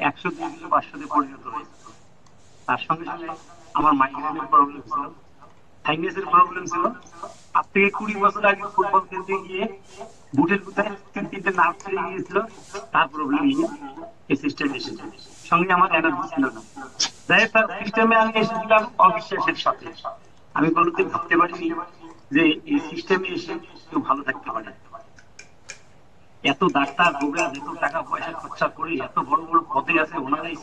100 থেকে 500-তে পরিণত হয়েছে। তার সঙ্গে সঙ্গে আমার মাইগ্রেনের প্রবলেম ছিল, সাইনাসের প্রবলেম ছিল। আজ থেকে 20 বছর আগে ফুটবল খেলতে গিয়ে বুটের কোথায় 3-3টে নার্ভ ছিঁড়ে গিয়েছিল, তার প্রবলেম নিয়ে এই সিস্টেমে এসেছে। সঙ্গে আমার এনার্জি ছিল না। যাই হোক, তার সিস্টেমে আমি এসেছিলাম অবিশ্বাসের সাথে। আমি কোনোদিন ভাবতে পারিনি যে এই সিস্টেমে এসে কেউ ভালো থাকতে পারে। এত ডাক্তার কবিরাজ এত টাকা পয়সা খরচা করে এত বড় বড় পদে আছে, ওনারাই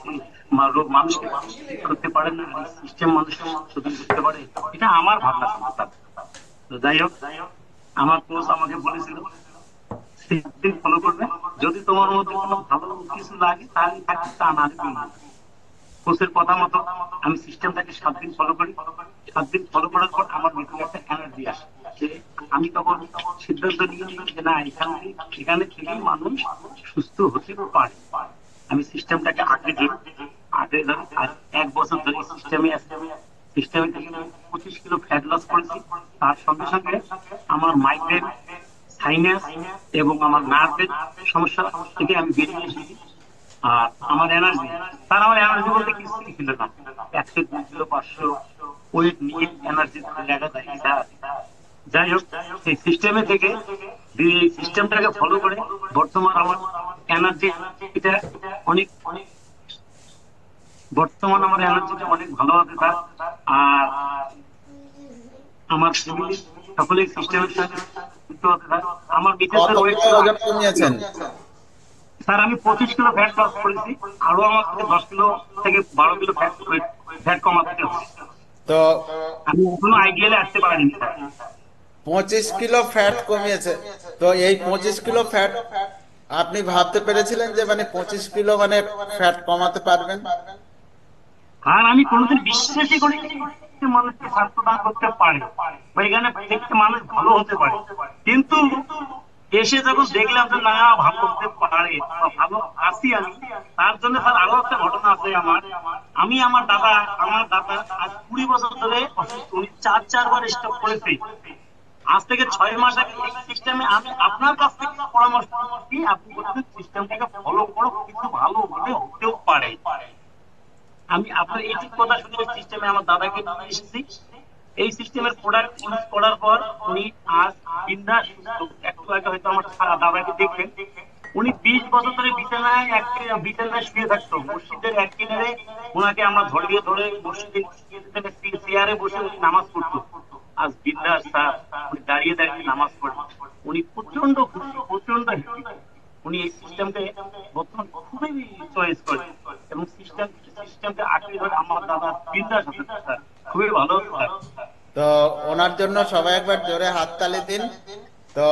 মানুষকে ঠিক করতে পারেন না, আর এই সিস্টেম মানুষ শুধু করতে পারে। এটা আমার ভাবনা চিন্তা। তো যাই হোক, আমার কোচ আমাকে বলেছিল 7 দিন ফলো করবে, যদি তোমার মধ্যে কোনো ভালো কিছু লাগে তাহলে থাকবে, তা না হলে তুমি না। কোচের কথা মতো আমি সিস্টেমটাকে 7 দিন ফলো করি। 7 দিন ফলো করার পর আমার ভিতরে একটা এনার্জি আসে, যে আমি তখন সিদ্ধান্ত নিয়ে নিই যে না, এখানে থেকেই মানুষ সুস্থ হতে পারে। আমি সিস্টেমটাকে আগে ধরি আর 1 বছর ধরে সিস্টেমে আছে। সিস্টেমে থেকে আমি 25 কিলো ফ্যাট লস করেছি। তার সঙ্গে সঙ্গে আমার মাইগ্রেন, সাইনাস এবং আমার নার্ভের সমস্যা থেকে আমি বেরিয়ে এসেছি। আর আমার এনার্জি বলতে কিছুই ছিল না। 100, 200, 500 ওয়েট নিয়ে এনার্জি ধরে রাখা যায় এটা। যাই হোক, সেই সিস্টেমে থেকে এই সিস্টেমটাকে ফলো করে বর্তমান আমার এনার্জি এটা অনেক আমার এনার্জিটা অনেক ভালো হবে স্যার। আর আমার ফ্যামিলি সকলেই সিস্টেমের সঙ্গে যুক্ত হতে স্যার। আমার কত মিসেসের ওয়েট কিলো ছিল ওজন 68 কিলো। কমিয়েছেন? স্যার আমি 25 কিলো ফ্যাট লস করেছি। আরো আমাকে 10 কিলো থেকে 12 কিলো ফ্যাট কমাতে হবে। তো আমি এখনো আইডিয়ালে আসতে পারিনি স্যার। 25 কিলো ফ্যাট কমিয়েছে। তো এই 25 কিলো ফ্যাট আপনি ভাবতে পেরেছিলেন যে মানে 25 কিলো মানে ফ্যাট কমাতে পারবেন? আর আমি কোনোদিন বিশ্বাসই করিনি যে মানুষকে স্বাস্থ্য দান করতে পারে বা এখানে থেকে মানুষ ভালো হতে পারে। কিন্তু এসে যখন দেখলাম যে না, ভালো হতে পারে বা ভালো আছি আমি, তার জন্য স্যার আরো একটা ঘটনা আছে আমার। আমার দাদা আজ 20 বছর ধরে অসুস্থ। উনি 4বার স্ট্রোক করেছে। আজ থেকে 6 মাস আগে এই সিস্টেমে আমি আপনার কাছ থেকে পরামর্শ নিচ্ছি, আপনি বলছেন সিস্টেমটাকে ফলো করো, কিছু ভালো হলে হতেও পারে। আমি আপনার এই ঠিক কথা শুনে সিস্টেমে আমার দাদাকে নিয়ে এসেছি। এই সিস্টেমের প্রোডাক্ট ইউজ করার পর উনি আজ বিন্দাস সুস্থ। একটু আগে হয়তো আমার দাদাকে দেখবেন, উনি 20 বছর ধরে বিছানায় শুয়ে থাকতো। মসজিদের এক কিনারে ওনাকে আমরা ধরিয়ে ধরে মসজিদে নিয়ে যেতেন, চেয়ারে বসে উনি নামাজ পড়তো। আজ বিন্দাস স্যার, উনি দাঁড়িয়ে দাঁড়িয়ে নামাজ পড়েন। উনি প্রচন্ড খুশি, প্রচন্ড হ্যাপি। উনি এই সিস্টেমকে বর্তমান খুবই চয়েস করেন এবং সিস্টেমকে আঁকড়ে ধরে আমার দাদা বিন্দাস আছে স্যার, খুবই ভালো হতো স্যার। তো ওনার জন্য সবাই একবার জোরে হাততালি দিন। তো